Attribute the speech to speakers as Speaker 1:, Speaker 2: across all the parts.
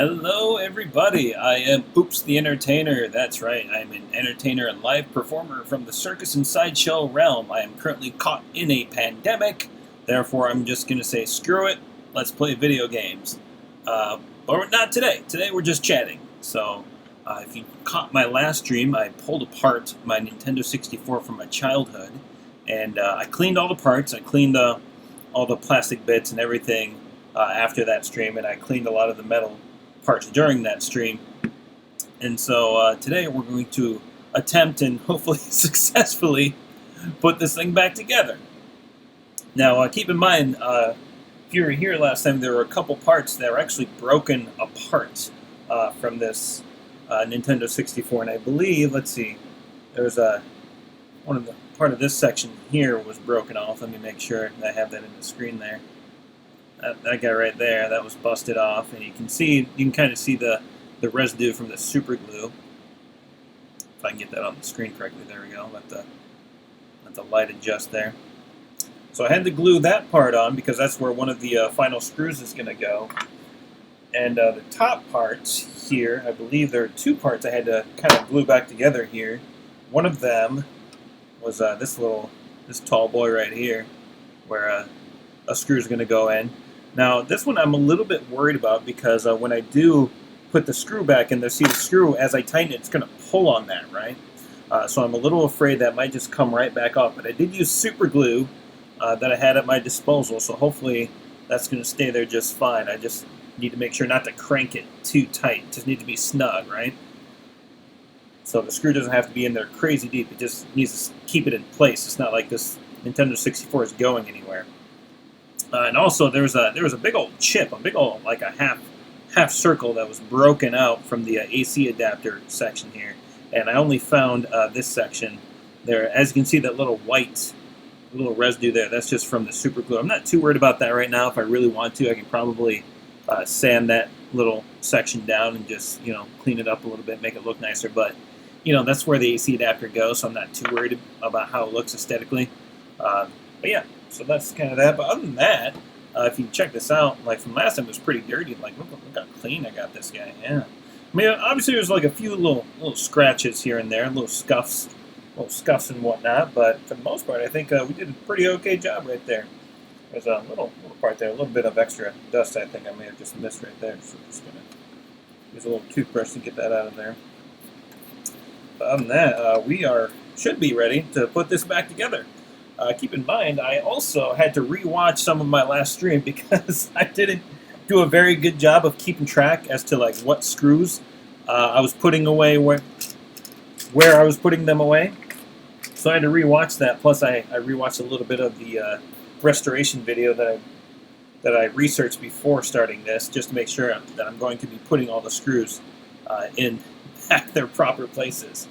Speaker 1: Hello, everybody. I am Oops the Entertainer. That's right, I'm an entertainer and live performer from the circus and sideshow realm. I am currently caught in a pandemic, therefore, I'm just going to say screw it, let's play video games. But not today. Today, we're just chatting. So, if you caught my last stream, I pulled apart my Nintendo 64 from my childhood, and I cleaned all the parts. I cleaned all the plastic bits and everything after that stream, and I cleaned a lot of the metal parts during that stream. And so today we're going to attempt and hopefully successfully put this thing back together. Now, keep in mind, if you were here last time, there were a couple parts that were actually broken apart from this Nintendo 64, and I believe, let's see, there's one of the part of this section here was broken off. Let me make sure I have that in the screen there. That guy right there, that was busted off, and you can kind of see the residue from the super glue. If I can get that on the screen correctly, there we go. Let the light adjust there. So I had to glue that part on because that's where one of the final screws is going to go. And the top parts here, I believe there are two parts I had to kind of glue back together here. One of them was this tall boy right here, where a screw is going to go in. Now, this one I'm a little bit worried about because when I do put the screw back in there, see the screw, as I tighten it, it's going to pull on that, right? So I'm a little afraid that might just come right back off. But I did use super glue that I had at my disposal, so hopefully that's going to stay there just fine. I just need to make sure not to crank it too tight. It just needs to be snug, right? So the screw doesn't have to be in there crazy deep. It just needs to keep it in place. It's not like this Nintendo 64 is going anywhere. And also, there was a big old chip, a big old, like a half circle that was broken out from the AC adapter section here, and I only found this section there. As you can see, that little white little residue there, that's just from the super glue. I'm not too worried about that right now. If I really want to, I can probably sand that little section down and just clean it up a little bit, make it look nicer. But that's where the AC adapter goes, so I'm not too worried about how it looks aesthetically. But yeah. So that's kind of that. But other than that, if you check this out, like from last time, it was pretty dirty. Like, look how clean I got this guy. Yeah. I mean, obviously there's like a few little scratches here and there, little scuffs and whatnot. But for the most part, I think we did a pretty okay job right there. There's a little part there, a little bit of extra dust. I think I may have just missed right there. So I'm just gonna use a little toothbrush to get that out of there. But other than that, we should be ready to put this back together. Keep in mind, I also had to rewatch some of my last stream because I didn't do a very good job of keeping track as to like what screws I was putting away, where I was putting them away. So I had to rewatch that. Plus, I rewatched a little bit of the restoration video that I researched before starting this, just to make sure that I'm going to be putting all the screws in at their proper places.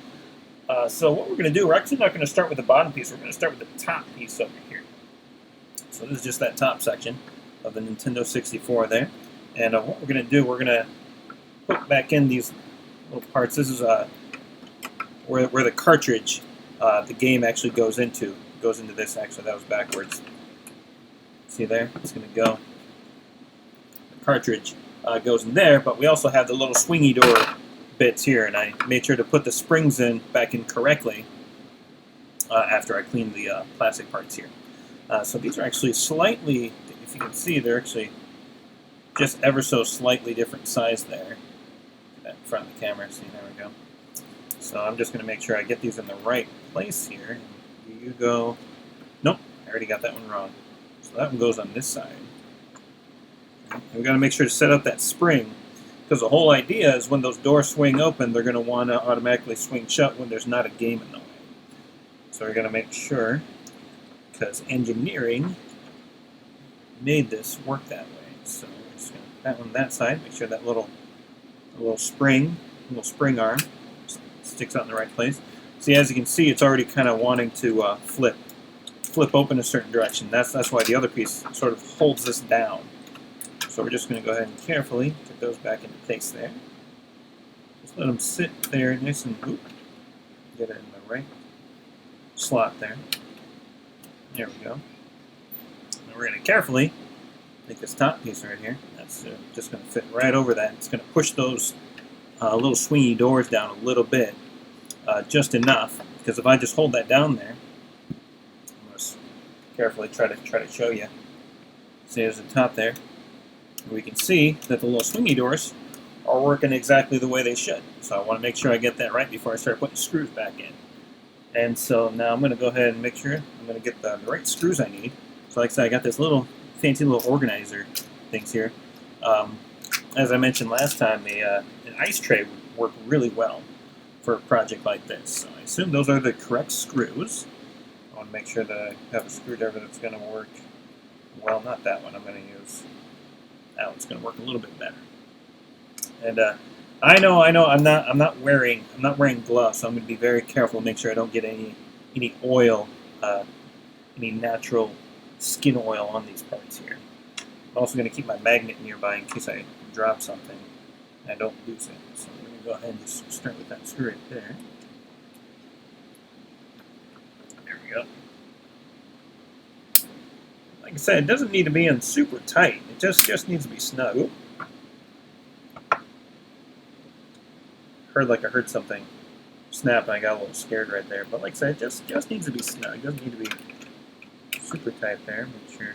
Speaker 1: So what we're going to do, we're actually not going to start with the bottom piece, we're going to start with the top piece over here. So this is just that top section of the Nintendo 64 there. And what we're going to do, we're going to put back in these little parts. This is where the cartridge, the game actually goes into this. Actually, that was backwards. See there? It's going to go. The cartridge goes in there, but we also have the little swingy door bits here, and I made sure to put the springs back in correctly after I cleaned the plastic parts here. So these are actually slightly, if you can see, they're actually just ever so slightly different size there. In front of the camera, see, there we go. So I'm just going to make sure I get these in the right place here. You go, nope, I already got that one wrong. So that one goes on this side. And we've got to make sure to set up that spring, because the whole idea is when those doors swing open, they're going to want to automatically swing shut when there's not a game in the way. So we're going to make sure, because engineering made this work that way. So we're just going to put that one on that side, make sure that little spring arm sticks out in the right place. See, as you can see, it's already kind of wanting to flip open a certain direction. That's why the other piece sort of holds this down. So we're just going to go ahead and carefully get those back into place there. Just let them sit there nice and get it in the right slot there. There we go. And we're going to carefully take this top piece right here. That's just going to fit right over that. It's going to push those little swingy doors down a little bit, just enough. Because if I just hold that down there, I'm going to carefully try to show you. See, there's the top there. We can see that the little swingy doors are working exactly the way they should. So I want to make sure I get that right before I start putting screws back in. And so now I'm going to go ahead and make sure I'm going to get the right screws I need. So like I said, I got this little fancy little organizer things here. As I mentioned last time, an ice tray would work really well for a project like this. So I assume those are the correct screws. I want to make sure that I have a screwdriver that's going to work well. Not that one. I'm going to use that one's going to work a little bit better. And I know. I'm not wearing gloves, so I'm going to be very careful to make sure I don't get any oil, any natural skin oil on these parts here. I'm also going to keep my magnet nearby in case I drop something and I don't lose it. So I'm going to go ahead and just start with that screw right there. There we go. Like I said, it doesn't need to be in super tight. It just needs to be snug. Oop. Heard like I heard something snap and I got a little scared right there. But like I said, it just needs to be snug. It doesn't need to be super tight there. Make sure.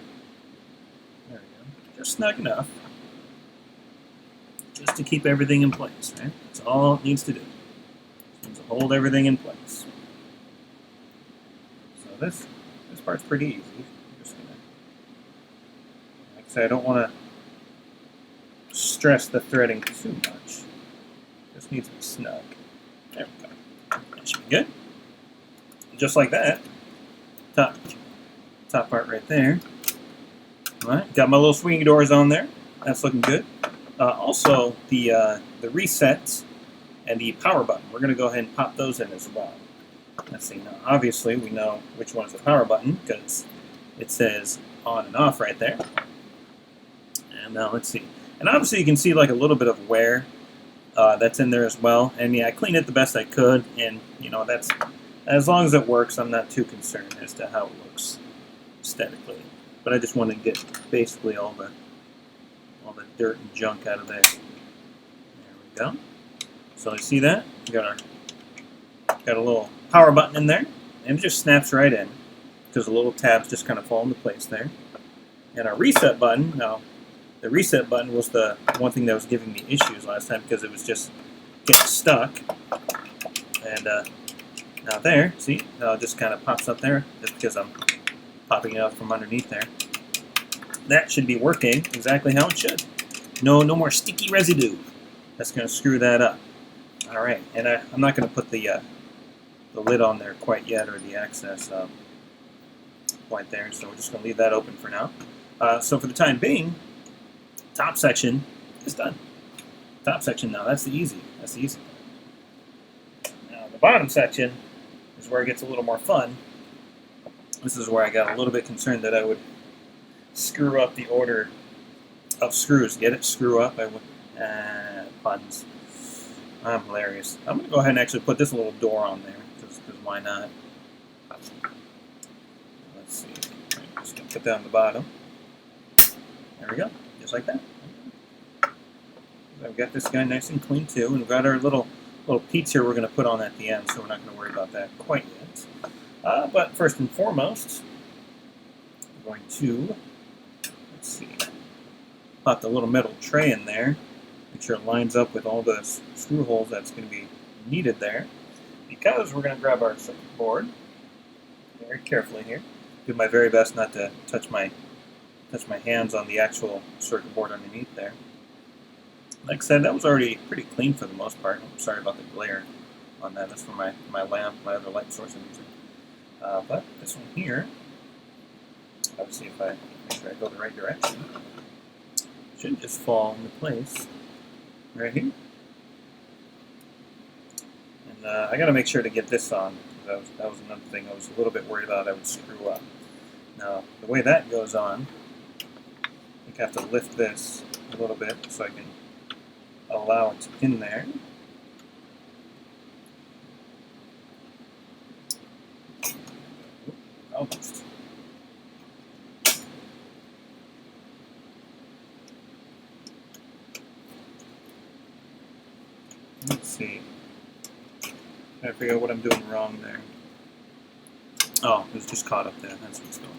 Speaker 1: There we go. Just snug enough. Just to keep everything in place, right? That's all it needs to do. It needs to hold everything in place. So this part's pretty easy. I'm just gonna, like I said, I don't want to stress the threading too much. Just needs to be snug. There we go. That should be good. And just like that, top part right there. All right, got my little swinging doors on there. That's looking good. Also, the reset and the power button. We're going to go ahead and pop those in as well. Let's see. Now, obviously, we know which one's the power button because it says on and off right there. And now let's see. And obviously, you can see like a little bit of wear that's in there as well. And yeah, I cleaned it the best I could. And you know, that's as long as it works, I'm not too concerned as to how it looks aesthetically. But I just want to get basically all the dirt and junk out of there. There we go. So you see that? We got a little power button in there, and it just snaps right in because the little tabs just kind of fall into place there. And our reset button. Now, the reset button was the one thing that was giving me issues last time because it was just getting stuck. And now there, see, now it just kind of pops up there just because I'm popping it out from underneath there. That should be working exactly how it should. No more sticky residue. That's going to screw that up. All right, and I'm not going to put the lid on there quite yet, or the access point there. So we're just going to leave that open for now. So for the time being, top section is done. Top section now. That's the easy part. Now the bottom section is where it gets a little more fun. This is where I got a little bit concerned that I would screw up the order of screws. Get it? Screw up. I would. Puns. I'm hilarious. I'm going to go ahead and actually put this little door on there, because why not? Let's see. I'm just going to put that on the bottom. There we go. Just like that. I've got this guy nice and clean too, and we've got our little peats here we're going to put on at the end, so we're not going to worry about that quite yet. But first and foremost, we're going to, let's see, pop the little metal tray in there. Make sure it lines up with all the screw holes that's going to be needed there. Because we're going to grab our circuit board very carefully here. Do my very best not to touch my hands on the actual circuit board underneath there. Like I said, that was already pretty clean for the most part. I'm sorry about the glare on that. That's for my lamp, my other light source I'm using. But this one here, obviously if I make sure I go the right direction, should just fall into place right here. And I got to make sure to get this on. That was another thing I was a little bit worried about I would screw up. Now, the way that goes on, I think I have to lift this a little bit so I can allow it in there. Almost. Let's see. I figure out what I'm doing wrong there. Oh, it was just caught up there. That's what's going on.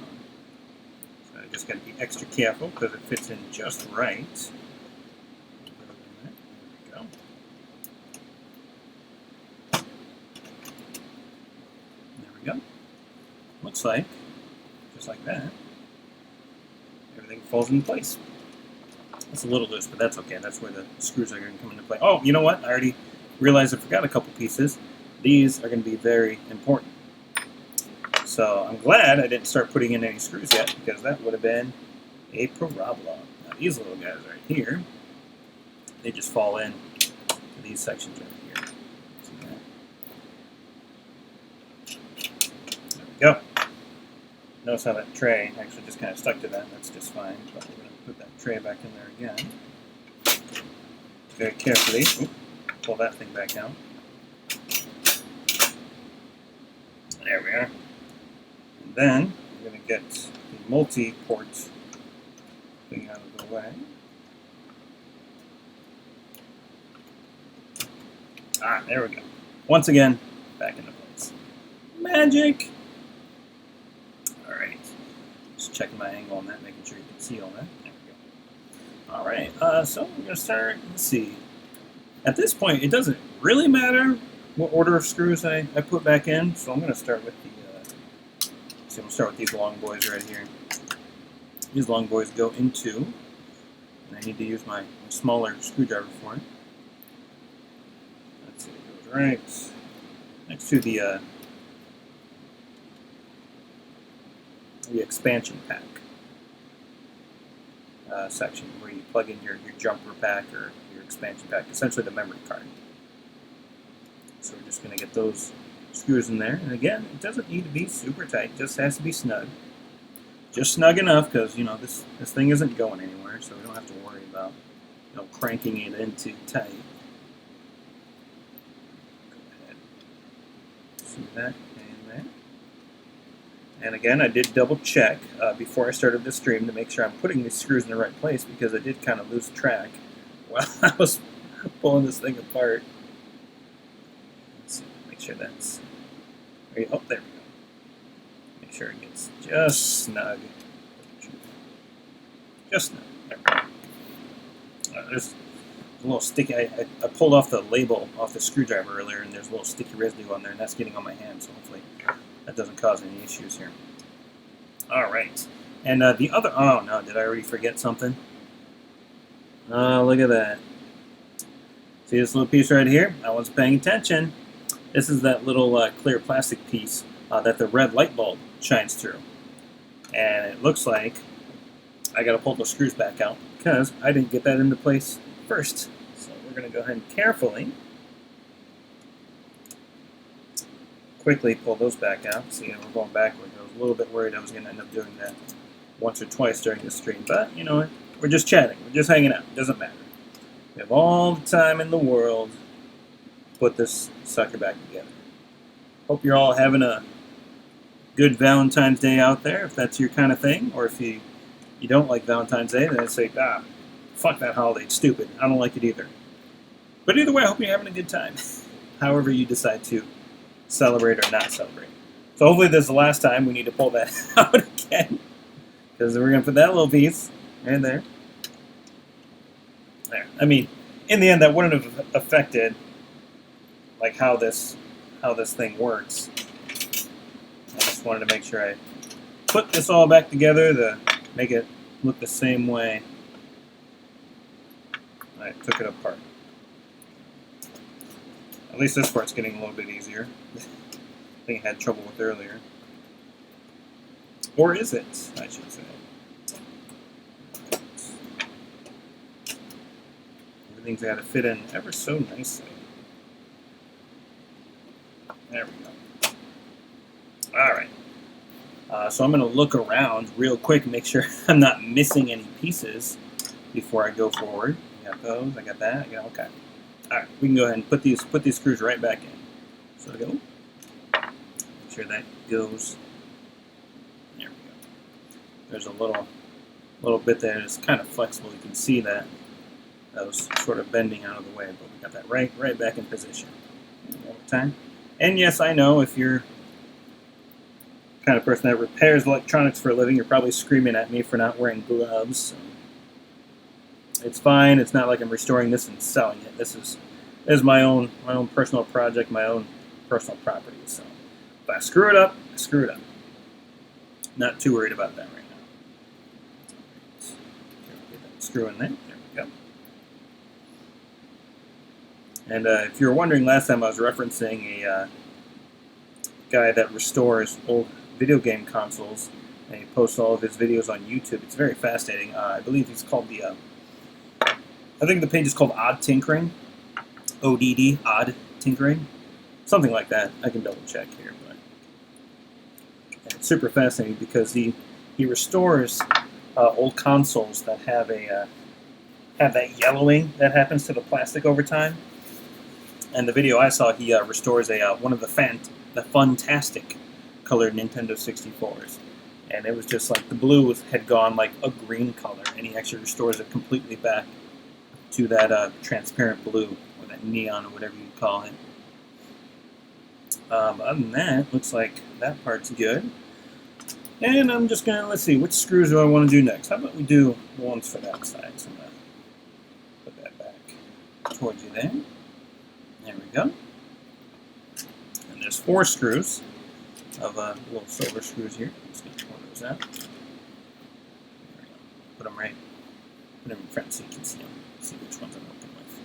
Speaker 1: So I just got to be extra careful because it fits in just right. There we go. There we go. Looks like, just like that, everything falls into place. It's a little loose, but that's okay. That's where the screws are going to come into play. Oh, you know what? I already realized I forgot a couple pieces. These are going to be very important. So I'm glad I didn't start putting in any screws yet, because that would have been a problem. Now these little guys right here, they just fall in to these sections right here. There we go. Notice how that tray actually just kind of stuck to that. That's just fine. But we're going to put that tray back in there again. Very carefully. Oop, pull that thing back out. There we are. And then we're going to get the multi-port thing out of the way. Ah, there we go. Once again, back into place. Magic! Alright. Just checking my angle on that, making sure you can see all that. There we go. Alright, so we're going to start, let's see. At this point, it doesn't really matter what order of screws I put back in, so I'm going to start with the, I'm going to start with these long boys right here. These long boys go into, and I need to use my smaller screwdriver for it. Let's see, it goes right next to the expansion pack section where you plug in your jumper pack or your expansion pack, essentially the memory card. So we're just going to get those screws in there, and again, it doesn't need to be super tight, it just has to be snug. Just snug enough, because, you know, this thing isn't going anywhere, so we don't have to worry about, you know, cranking it in too tight. Go ahead. See that in there. And again, I did double check before I started the stream to make sure I'm putting these screws in the right place, because I did kind of lose track while I was pulling this thing apart. Let's see, make sure that's... Oh, there we go. Make sure it gets just snug. Just snug. There we go. There's a little sticky. I pulled off the label off the screwdriver earlier, and there's a little sticky residue on there, and that's getting on my hand, so hopefully that doesn't cause any issues here. Alright. And the other... Oh, no. Did I already forget something? Oh, look at that. See this little piece right here? I wasn't paying attention. This is that little clear plastic piece that the red light bulb shines through. And it looks like I got to pull the screws back out because I didn't get that into place first. So we're going to go ahead and carefully, quickly pull those back out. See, we're going backward. I was a little bit worried I was going to end up doing that once or twice during the stream. But, you know what? We're just chatting. We're just hanging out. It doesn't matter. We have all the time in the world to put this sucker back together. Hope you're all having a good Valentine's Day out there, if that's your kind of thing. Or if you don't like Valentine's Day, then say, fuck that holiday. It's stupid. I don't like it either. But either way, I hope you're having a good time. However you decide to celebrate or not celebrate. So hopefully this is the last time we need to pull that out again. Because we're going to put that little piece right there. There. I mean, in the end, that wouldn't have affected like how this thing works. I just wanted to make sure I put this all back together to make it look the same way I took it apart. At least this part's getting a little bit easier. I think I had trouble with earlier. Or is it, I should say. Everything's got to fit in ever so nicely. There we go. Alright. So I'm going to look around real quick and make sure I'm not missing any pieces before I go forward. I got those, I got that, okay. Alright, we can go ahead and put these screws right back in. So I go. Make sure that goes. There we go. There's a little bit there that's kind of flexible. You can see that. That was sort of bending out of the way, but we got that right back in position. One more time. And yes, I know if you're the kind of person that repairs electronics for a living, you're probably screaming at me for not wearing gloves. So it's fine. It's not like I'm restoring this and selling it. This is my own personal project, my own personal property. So if I screw it up, I screw it up. Not too worried about that right now. Get that screw in there. There we go. And if you were wondering, last time I was referencing a guy that restores old video game consoles, and he posts all of his videos on YouTube. It's very fascinating. I believe he's called I think the page is called Odd Tinkering. ODD, Odd Tinkering. Something like that. I can double check here. But it's super fascinating because he restores old consoles that have that yellowing that happens to the plastic over time. And the video I saw, he restores one of the fantastic colored Nintendo 64s. And it was just like the blue had gone like a green color, and he actually restores it completely back to that transparent blue, or that neon, or whatever you call it. Other than that, looks like that part's good. And I'm just going to, let's see, which screws do I want to do next? How about we do ones for that side? So I'm going to put that back towards you there. There we go. And there's 4 screws of little silver screws here. I'm just going to pull those out. There we go. Put them in front so you can see them. See which ones I'm working with.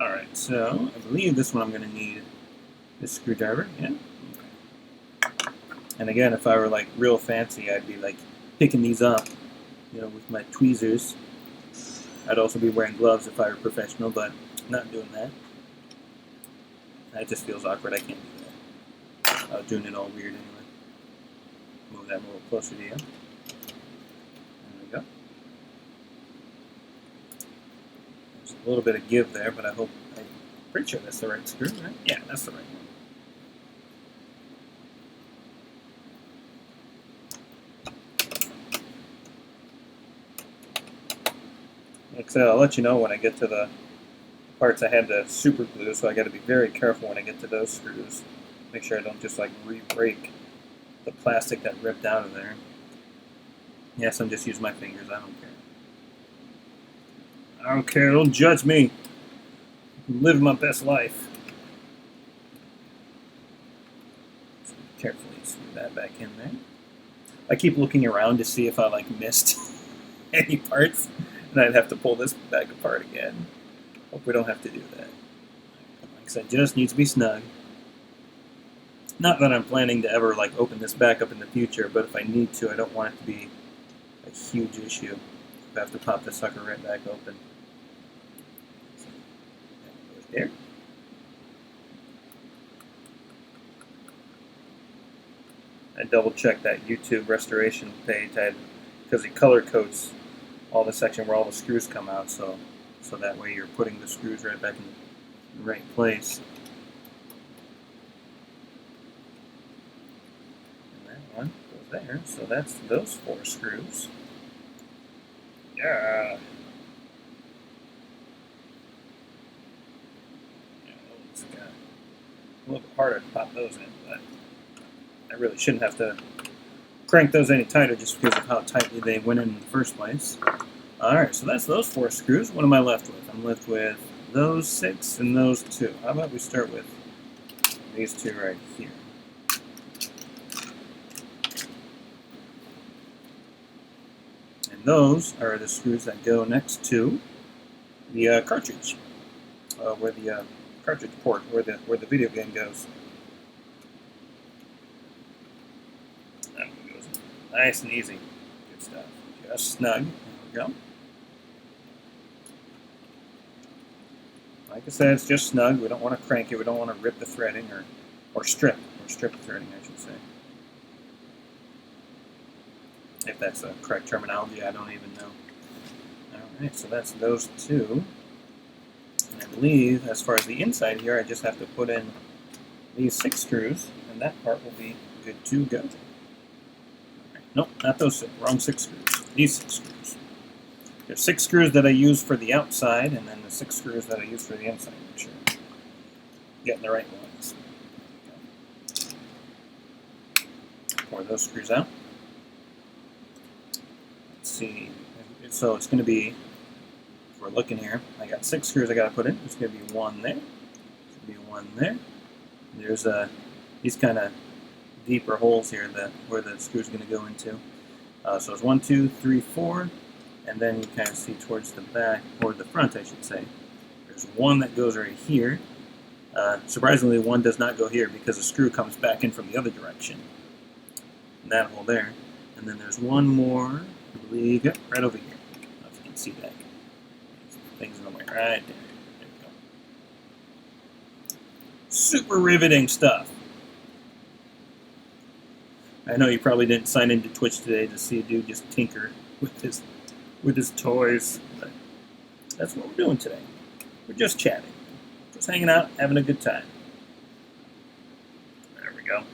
Speaker 1: Alright, so I believe this one I'm going to need this screwdriver. Yeah. Okay. And again, if I were like real fancy, I'd be like picking these up, with my tweezers. I'd also be wearing gloves if I were professional, but I'm not doing that. That just feels awkward. I can't do that. I was doing it all weird anyway. Move that a little closer to you. There we go. There's a little bit of give there, but I'm pretty sure that's the right screw, right? Yeah, that's the right one. Like I said, I'll let you know when I get to the parts I had to super glue, so I got to be very careful when I get to those screws. Make sure I don't just like re-break the plastic that ripped out of there. Yes, I'm just using my fingers. I don't care. I don't care. Don't judge me. I'm living my best life. So carefully screw that back in there. I keep looking around to see if I missed any parts, and I'd have to pull this back apart again. Hope we don't have to do that. Like I said, just needs to be snug. Not that I'm planning to ever open this back up in the future, but if I need to, I don't want it to be a huge issue if I have to pop this sucker right back open. So, that goes there. I double checked that YouTube restoration page because it color codes all the section where all the screws come out, so that way you're putting the screws right back in the right place. And that one goes there, so that's those 4 screws. Yeah. It's got a little bit harder to pop those in, but I really shouldn't have to crank those any tighter just because of how tightly they went in the first place. Alright, so that's those 4 screws. What am I left with? I'm left with those 6 and those 2. How about we start with these 2 right here. And those are the screws that go next to the cartridge, where the cartridge port, where the video game goes. That one goes nice and easy. Good stuff. Just snug. There we go. Like I said, it's just snug. We don't want to crank it. We don't want to rip the threading or strip the threading, I should say. If that's the correct terminology, I don't even know. Alright, so that's those 2. And I believe, as far as the inside here, I just have to put in these 6 screws, and that part will be good to go. Right. Nope, not those 6. Wrong 6 screws. These 6 screws. There's 6 screws that I use for the outside, and then the 6 screws that I use for the inside. Make sure I'm getting the right ones. Pour those screws out. Let's see. So it's going to be, if we're looking here, I got 6 screws I got to put in. There's going to be 1 there. There's going to be 1 there. There's these kind of deeper holes here where the screw's going to go into. So it's 1, 2, 3, 4, and then you kind of see towards the back, or the front I should say, there's 1 that goes right here. Surprisingly, 1 does not go here because the screw comes back in from the other direction. And that hole there. And then there's 1 more, I believe, yep, right over here. I don't know if you can see that. Things in the way, right there. There we go. Super riveting stuff. I know you probably didn't sign into Twitch today to see a dude just tinker with his toys, but that's what we're doing today. We're just chatting, just hanging out, having a good time. There we go.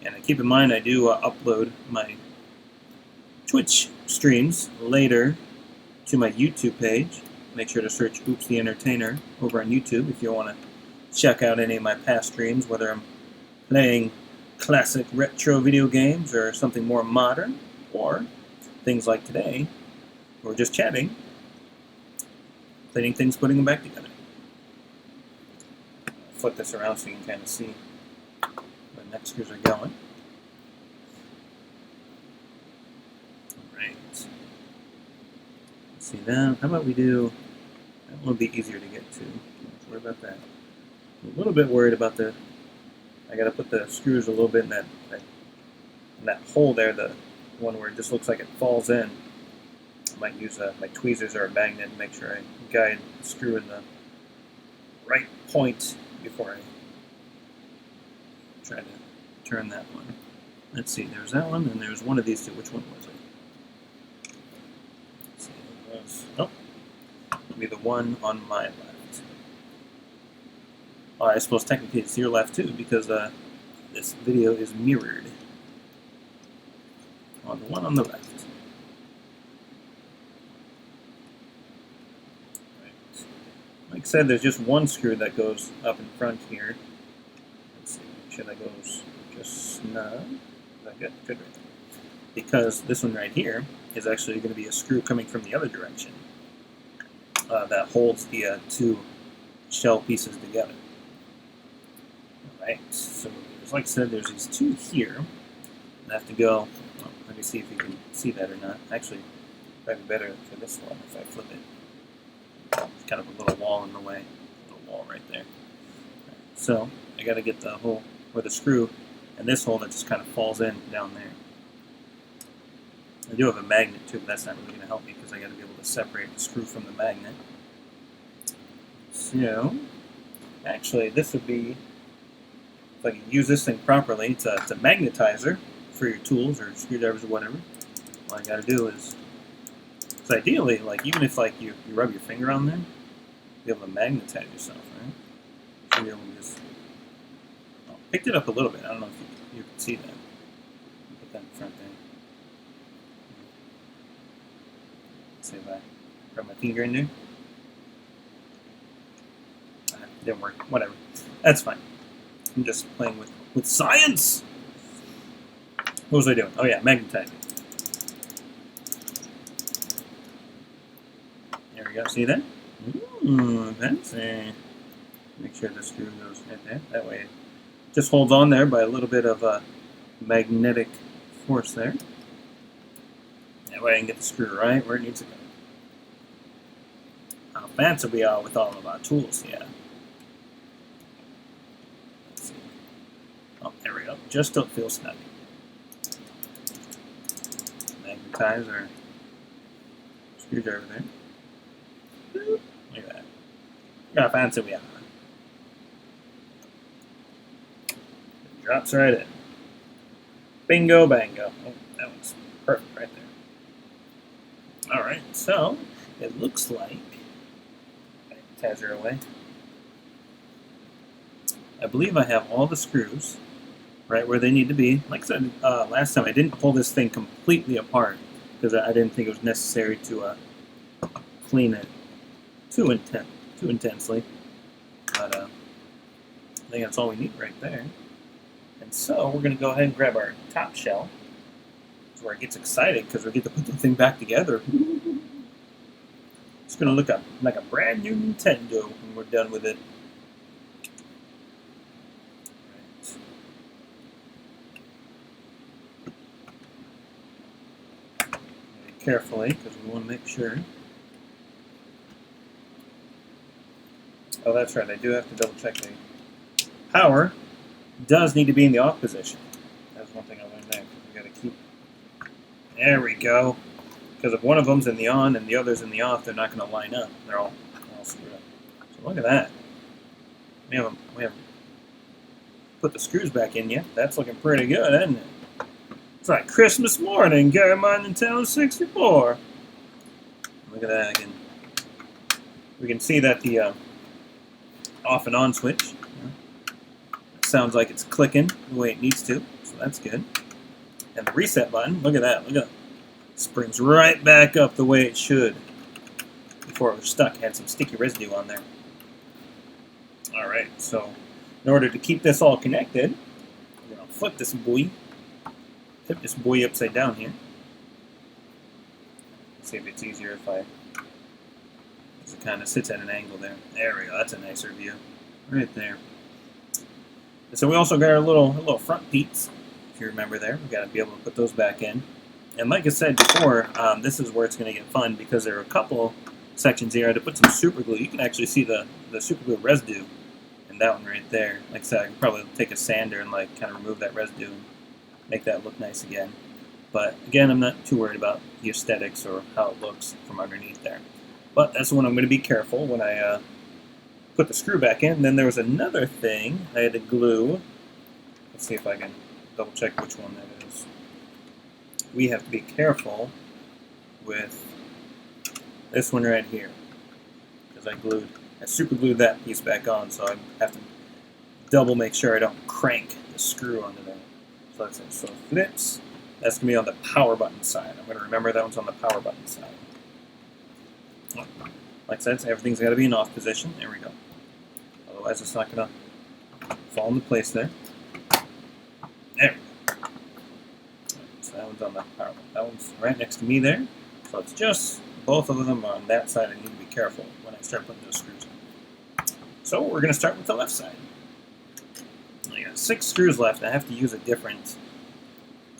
Speaker 1: And keep in mind, I do upload my Twitch streams later to my YouTube page. Make sure to search Oops the Entertainer over on YouTube if you want to check out any of my past streams, whether I'm playing classic retro video games or something more modern, or things like today, we're just chatting, cleaning things, putting them back together. Flip this around so you can kind of see where the next screws are going. Alright. See that? How about we do, that one will be easier to get to. Don't worry about that. I'm a little bit worried about I gotta put the screws a little bit in that hole there, the one where it just looks like it falls in. I might use my tweezers or a magnet to make sure I guide the screw in the right point before I try to turn that one. Let's see, there's that one, and there's one of these two. Which one was it? Let's see, it was, oh, it'll be the one on my left. I suppose technically it's your left too, because this video is mirrored on the one on the left. Right. Like I said, there's just 1 screw that goes up in front here. Let's see, make sure that goes just snug. Is that good? Good right there. Because this one right here is actually going to be a screw coming from the other direction that holds the 2 shell pieces together. Right, so like I said, there's these 2 here. I have to go, well, let me see if you can see that or not. Actually, probably better for this one if I flip it. It's kind of a little wall in the way, a little wall right there. So I got to get the hole where the screw and this hole that just kind of falls in down there. I do have a magnet too, but that's not really going to help me because I got to be able to separate the screw from the magnet. So actually, this would be, if I can use this thing properly, it's a magnetizer for your tools or screwdrivers or whatever. All I got to do is, because ideally, like even if like you rub your finger on there, you'll be able to magnetize yourself, right? So you'll be able to just, oh, picked it up a little bit. I don't know if you can see that. Put that in front there. Let's see if I rub my finger in there. Didn't work. Whatever. That's fine. I'm just playing with science! What was I doing? Oh yeah, magnetizing. There we go. See that? Ooh, fancy. Make sure the screw goes right there. That way it just holds on there by a little bit of magnetic force there. That way I can get the screw right where it needs to go. How fancy we are with all of our tools, yeah. Oh, there we go. Just don't feel snug. Magnetize our screwdriver there. Look at that. Look how fancy we are. It drops right in. Bingo bango. Oh, that was perfect right there. Alright, so it looks like magnetizer away. I believe I have all the screws right where they need to be. Like I said last time, I didn't pull this thing completely apart because I didn't think it was necessary to clean it too intensely. But I think that's all we need right there. And so we're going to go ahead and grab our top shell. That's where it gets excited because we get to put the thing back together. It's going to look like a brand new Nintendo when we're done with it. Very carefully because we want to make sure. Oh, that's right. I do have to double check the power. Does need to be in the off position. That's one thing I learned there. We got to keep. There we go. Because if one of them's in the on and the other's in the off, they're not going to line up. They're all screwed up. So look at that. We haven't put the screws back in yet. That's looking pretty good, isn't it? It's like Christmas morning. Got my Nintendo 64. Look at that again. We can see that the off and on switch. Sounds like it's clicking the way it needs to, so that's good. And the reset button, look at that, look at that. Springs right back up the way it should. Before it was stuck, had some sticky residue on there. Alright, so in order to keep this all connected, we're going to flip this boy upside down here. Let's see if it's easier if it kind of sits at an angle there. There we go, that's a nicer view. Right there. So we also got our little front peats, if you remember there. We've got to be able to put those back in. And like I said before, this is where it's going to get fun because there are a couple sections here. I had to put some super glue. You can actually see the super glue residue in that one right there. Like I said, I could probably take a sander and like kind of remove that residue and make that look nice again. But again, I'm not too worried about the aesthetics or how it looks from underneath there. But that's when I'm going to be careful when I put the screw back in. And then there was another thing I had to glue. Let's see if I can double check which one that is. We have to be careful with this one right here because I super glued that piece back on, so I have to double make sure I don't crank the screw onto there. So that's it. So it flips. That's going to be on the power button side. I'm going to remember that one's on the power button side. Like I said, everything's got to be in off position. There we go. Otherwise, it's not going to fall into place there. There we go. So that one's on the power button. That one's right next to me there. So it's just both of them on that side. I need to be careful when I start putting those screws in. So we're going to start with the left side. I got 6 screws left. I have to use a different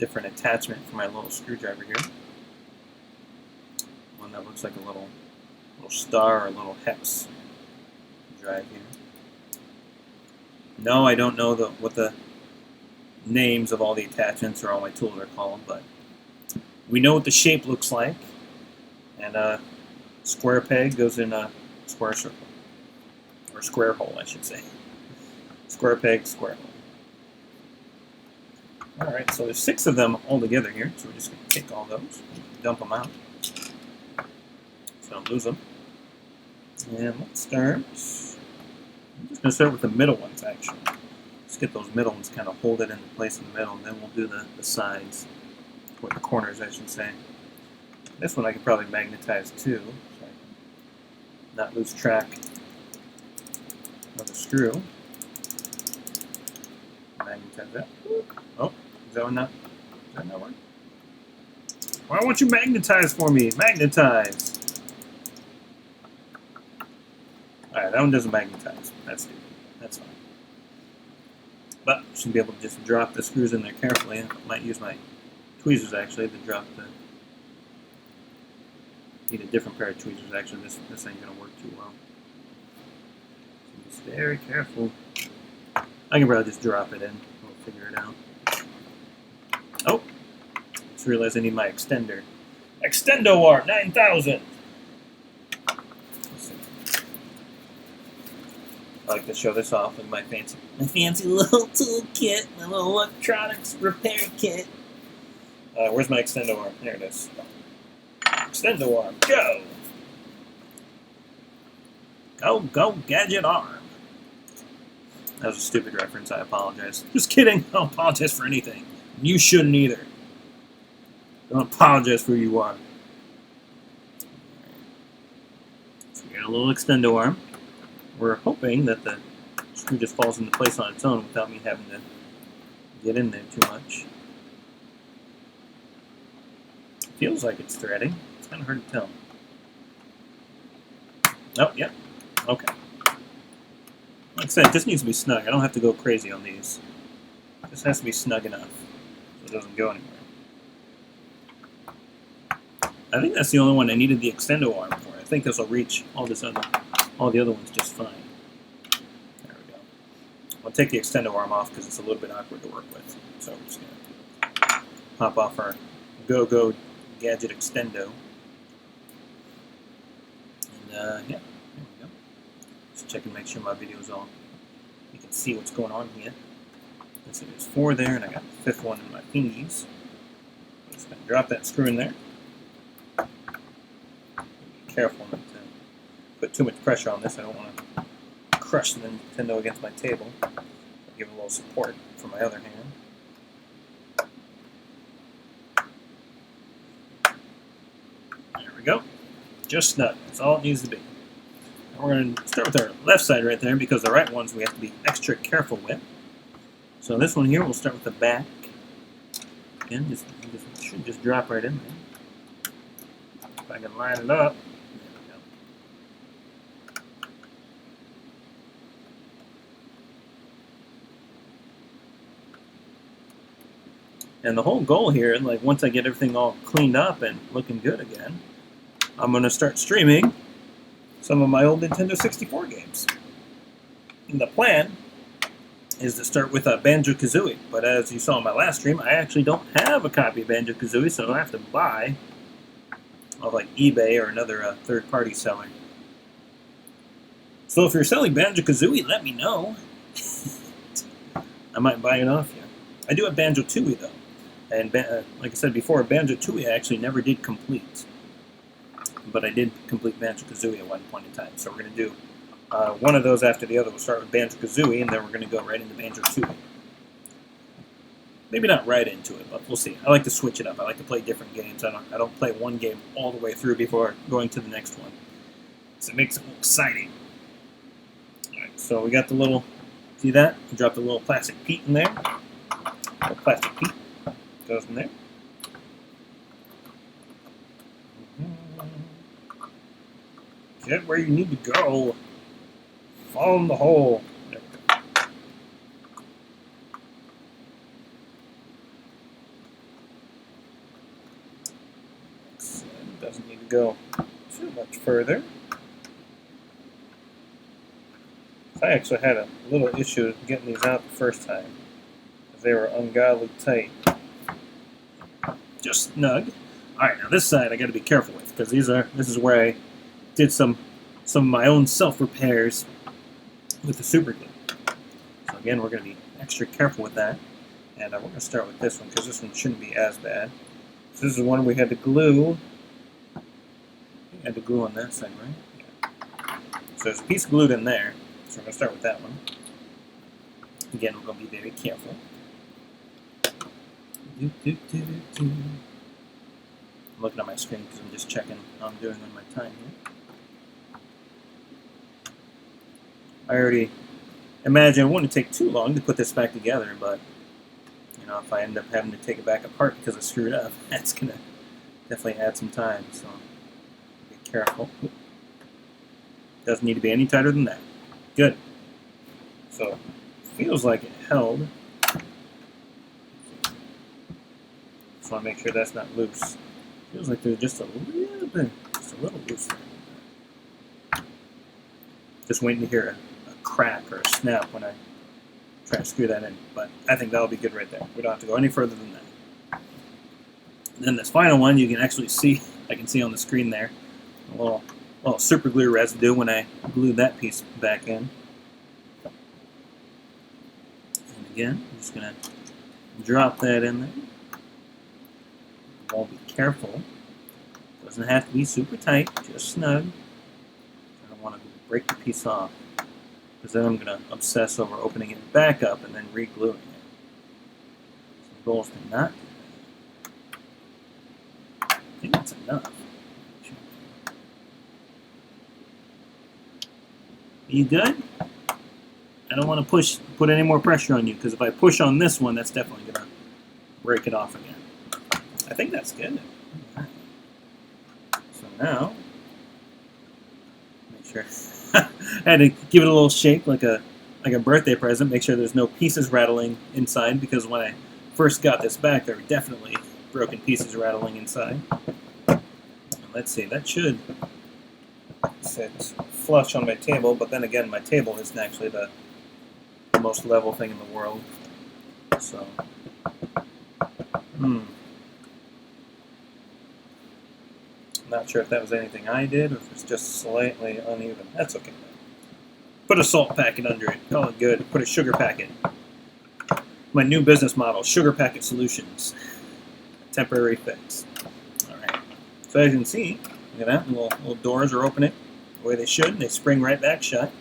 Speaker 1: attachment for my little screwdriver here. One that looks like a little star or a little hex drive here. No, I don't know what the names of all the attachments or all my tools are called, but we know what the shape looks like. And a square peg goes in a square circle. Or square hole, I should say. Square peg, square hole. Alright, so there's 6 of them all together here, so we're just going to take all those, dump them out, so don't lose them. And let's start. I'm just going to start with the middle ones, actually. Let's get those middle ones, kind of hold it into place in the middle, and then we'll do the sides, or the corners, I should say. This one I could probably magnetize too, so I can not lose track of the screw. Magnetize that. Oh, does that not work? Why won't you magnetize for me? Magnetize! Alright, that one doesn't magnetize. That's stupid. That's fine. But I should be able to just drop the screws in there carefully. I might use my tweezers actually to drop the... Need a different pair of tweezers actually. This ain't gonna work too well. So just very careful. I can probably just drop it in. We'll figure it out. Oh! Just realized I need my extender. Extendo Arm 9000! I like to show this off with my fancy little toolkit, my little electronics repair kit. Where's my extendo arm? There it is. Extendo arm, go! Go, gadget arm. That was a stupid reference, I apologize. Just kidding, I don't apologize for anything. You shouldn't either. Don't apologize for who you are. got a little extendo arm. We're hoping that the screw just falls into place on its own without me having to get in there too much. It feels like it's threading. It's kind of hard to tell. Oh, yeah. Okay. Like I said, it just needs to be snug. I don't have to go crazy on these. It just has to be snug enough so it doesn't go anywhere. I think that's the only one I needed the extendo arm for. I think this will reach all the other ones just fine. There we go. I'll take the extendo arm off because it's a little bit awkward to work with. So we're just going to pop off our Go-Go Gadget Extendo. And yeah, there we go. Just check and make sure my video is on. You can see what's going on here. Let's see, there's 4 there, and I got the 5th one in my fingies. Just going to drop that screw in there. Be careful not to put too much pressure on this. I don't want to crush the Nintendo against my table. I'll give it a little support from my other hand. There we go. Just snug. That's all it needs to be. Now we're going to start with our left side right there because the right ones we have to be extra careful with. So this one here, we'll start with the back. Again, it should just drop right in there. If I can line it up. There we go. And the whole goal here, like once I get everything all cleaned up and looking good again, I'm going to start streaming some of my old Nintendo 64 games. And the plan is to start with Banjo-Kazooie, but as you saw in my last stream, I actually don't have a copy of Banjo-Kazooie, so I have to buy off like eBay or another third-party seller. So if you're selling Banjo-Kazooie, let me know. I might buy it off you. I do have Banjo-Tooie though, and like I said before, Banjo-Tooie I actually never did complete. But I did complete Banjo-Kazooie at one point in time. So we're going to do one of those after the other. We'll start with Banjo-Kazooie, and then we're going to go right into Banjo-Tooie. Maybe not right into it, but we'll see. I like to switch it up. I like to play different games. I don't play one game all the way through before going to the next one. So it makes it more exciting. Alright, so we got the little, see that? We dropped a little plastic Pete in there. A little plastic Pete goes in there. Get where you need to go. Fall in the hole. There we go. It doesn't need to go too much further. I actually had a little issue getting these out the first time because they were ungodly tight. Just snug. Alright, now this side I got to be careful with because this is where I did some of my own self-repairs with the super glue. So again, we're going to be extra careful with that. And we're going to start with this one because this one shouldn't be as bad. So this is one we had to glue. We had to glue on that side, right? Yeah. So there's a piece glued in there. So we're going to start with that one. Again, we're going to be very careful. I'm looking at my screen because I'm just checking how I'm doing on my time here. I already imagine it wouldn't take too long to put this back together, but you know, if I end up having to take it back apart because I screwed up, that's gonna definitely add some time. So be careful. Doesn't need to be any tighter than that. Good. So feels like it held. Just want to make sure that's not loose. Feels like there's just a little bit, just a little loose there. Just waiting to hear a crack or a snap when I try to screw that in. But I think that'll be good right there. We don't have to go any further than that. And then this final one, you can actually see, I can see on the screen there, a little super glue residue when I glued that piece back in. And again, I'm just going to drop that in there. Won't be careful. Doesn't have to be super tight, just snug. I don't want to break the piece off, because then I'm going to obsess over opening it back up and then re-gluing it. So the goal is to not do that. I think that's enough. you good? I don't want to put any more pressure on you, because if I push on this one, that's definitely going to break it off again. I think that's good. So now, make sure I had to give it a little shake like a birthday present. Make sure there's no pieces rattling inside, because when I first got this back, there were definitely broken pieces rattling inside. And let's see, that should sit flush on my table, but then again, my table isn't actually the most level thing in the world. So, not sure if that was anything I did, or if it's just slightly uneven. That's okay. Put a salt packet under it. Call it good. Put a sugar packet. My new business model, Sugar Packet Solutions. Temporary fix. Alright. So as you can see, look at that. Little doors are opening the way they should. They spring right back shut.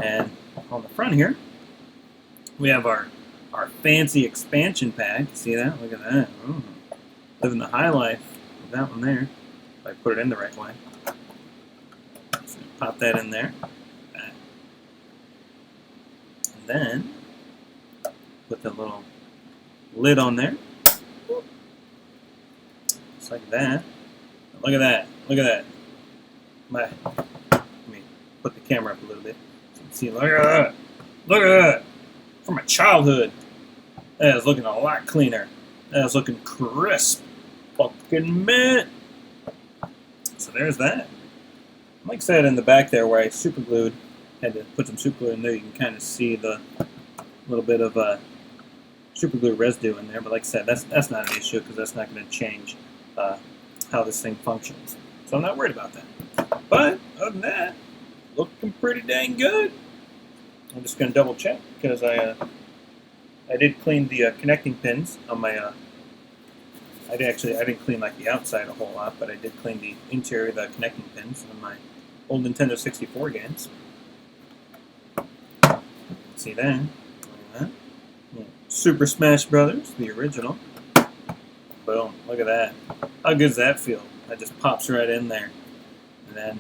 Speaker 1: And on the front here, we have our fancy expansion pack. See that? Look at that. Ooh. Living the high life with that one there. If I put it in the right way. So pop that in there. And then put the little lid on there. Just like that. Look at that. Look at that. Let me put the camera up a little bit so you can see. Look at that. Look at that. From my childhood. That is looking a lot cleaner. That is looking crisp. Fucking mint. So there's that. Like I said, in the back there where I super glued, had to put some super glue in there, you can kind of see the little bit of super glue residue in there. But like I said, that's not an issue, because that's not going to change how this thing functions. So I'm not worried about that. But other than that, looking pretty dang good. I'm just going to double check, because I did clean the connecting pins on my. I didn't clean like the outside a whole lot, but I did clean the interior, the connecting pins on my old Nintendo 64 games. See that? Look at that. Super Smash Brothers, the original. Boom! Look at that. How good does that feel? That just pops right in there, and then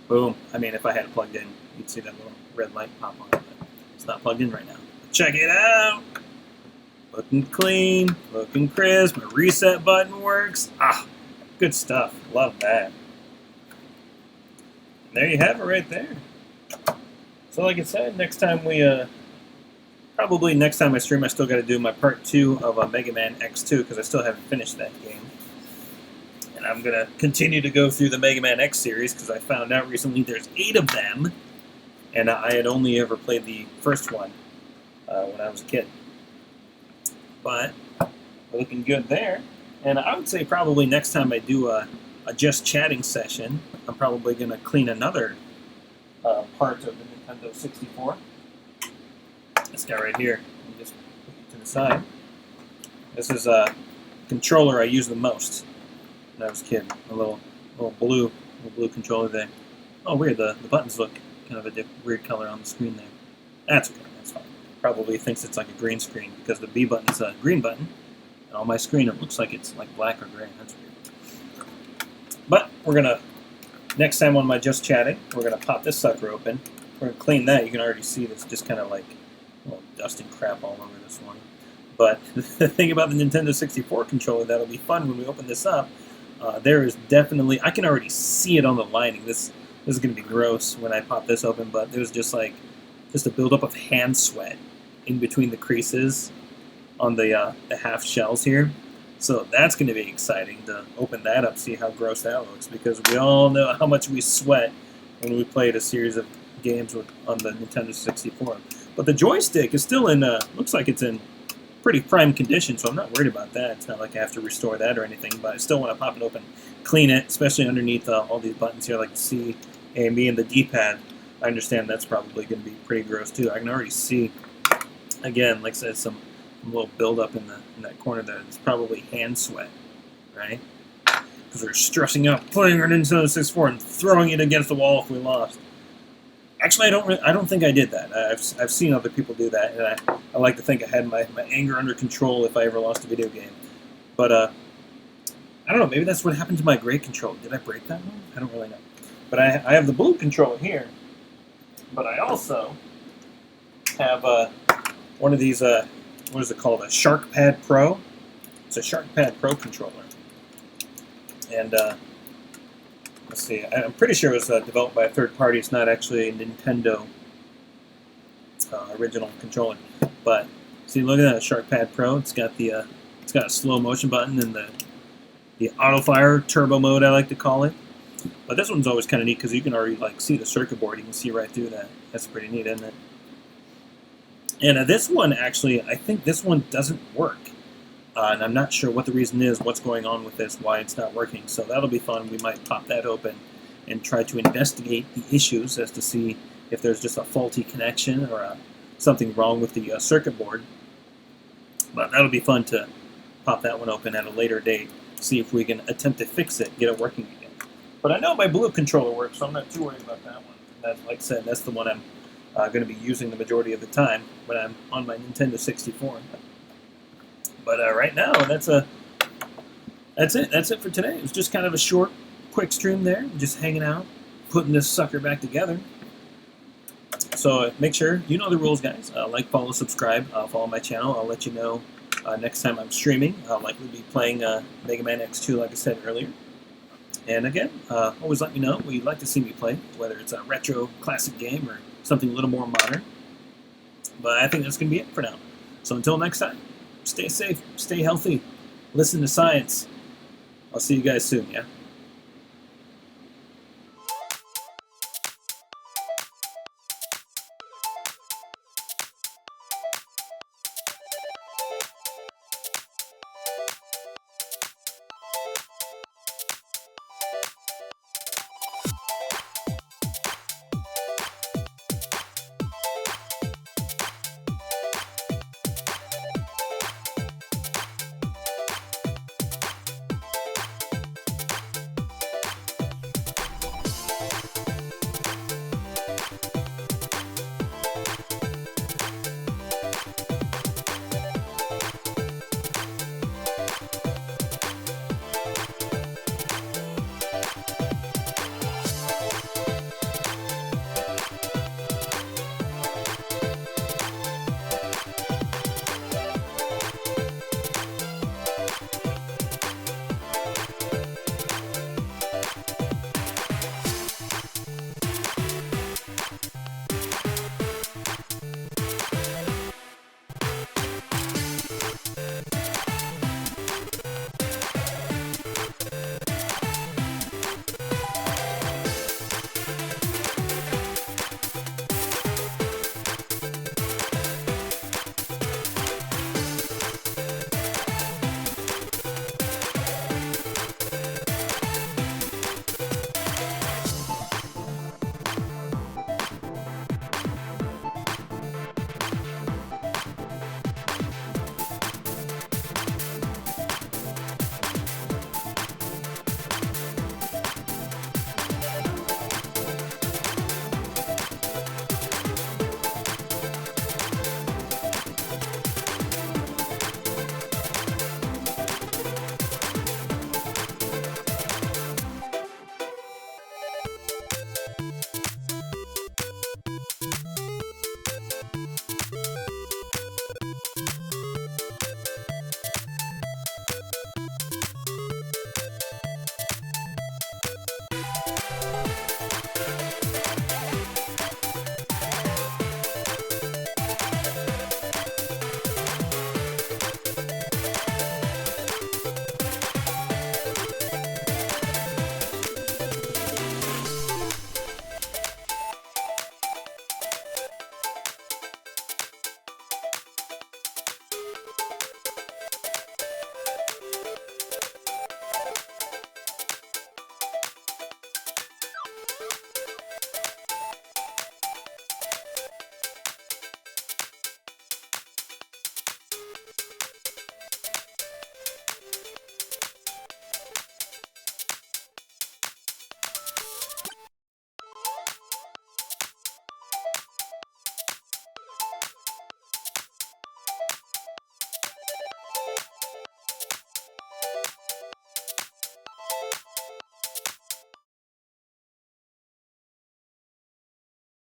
Speaker 1: boom! I mean, if I had it plugged in, you'd see that little red light pop on it. But it's not plugged in right now. But check it out. Looking clean, looking crisp. My reset button works. Good stuff. Love that. And there you have it right there. So like I said, next time probably next time I stream, I still got to do my part 2 of Mega Man X2, because I still haven't finished that game. And I'm going to continue to go through the Mega Man X series, because I found out recently there's 8 of them. And I had only ever played the first one when I was a kid. But we're looking good there. And I would say probably next time I do a just chatting session, I'm probably going to clean another part of the Nintendo 64. This guy right here. Let me just put it to the side. This is a controller I use the most when I was a kid. A little blue controller there. Oh, weird. The buttons look kind of a weird color on the screen there. That's okay. That's fine. Probably thinks it's like a green screen, because the B button is a green button, and on my screen it looks like it's like black or gray. That's weird. But we're gonna, next time on my Just Chatting, we're gonna pop this sucker open. We're gonna clean that. You can already see that's just kind of like dust and crap all over this one. But the thing about the Nintendo 64 controller that'll be fun when we open this up, there is definitely, I can already see it on the lining. This is gonna be gross when I pop this open, but there's just a buildup of hand sweat in between the creases on the half shells here. So that's going to be exciting to open that up, see how gross that looks, because we all know how much we sweat when we played a series of games on the Nintendo 64. But the joystick is still in, looks like it's in pretty prime condition, so I'm not worried about that. It's not like I have to restore that or anything, but I still want to pop it open, clean it, especially underneath all these buttons here, like the C, A, and B, and the D-pad. I understand that's probably going to be pretty gross too. I can already see, again, like I said, some little buildup in that corner there. It's probably hand sweat, right? Because we're stressing out playing our Nintendo 64 and throwing it against the wall if we lost. Actually, I don't think I did that. I've seen other people do that, and I like to think I had my anger under control if I ever lost a video game. But I don't know. Maybe that's what happened to my gray controller. Did I break that one? I don't really know. But I have the blue controller here. But I also have one of these, what is it called? A SharkPad Pro. It's a SharkPad Pro controller. And let's see, I'm pretty sure it was developed by a third party. It's not actually a Nintendo original controller. But see, look at that SharkPad Pro. It's got a slow motion button and the auto fire turbo mode, I like to call it. But this one's always kind of neat because you can already see the circuit board. You can see right through that. That's pretty neat, isn't it? And this one actually, I think this one doesn't work. And I'm not sure what the reason is, what's going on with this, why it's not working. So that'll be fun. We might pop that open and try to investigate the issues as to see if there's just a faulty connection or something wrong with the circuit board. But that'll be fun to pop that one open at a later date, see if we can attempt to fix it, get it working again. But I know my blue controller works, so I'm not too worried about that one. That, like I said, that's the one I'm going to be using the majority of the time when I'm on my Nintendo 64. But right now, that's it. That's it for today. It was just kind of a short, quick stream there, just hanging out, putting this sucker back together. So make sure you know the rules, guys. Like, follow, subscribe, follow my channel. I'll let you know next time I'm streaming. I'll likely be playing Mega Man X2, like I said earlier. And again, always let me know what you'd like to see me play, whether it's a retro classic game or something a little more modern. But I think that's going to be it for now. So until next time, stay safe, stay healthy, listen to science. I'll see you guys soon, yeah?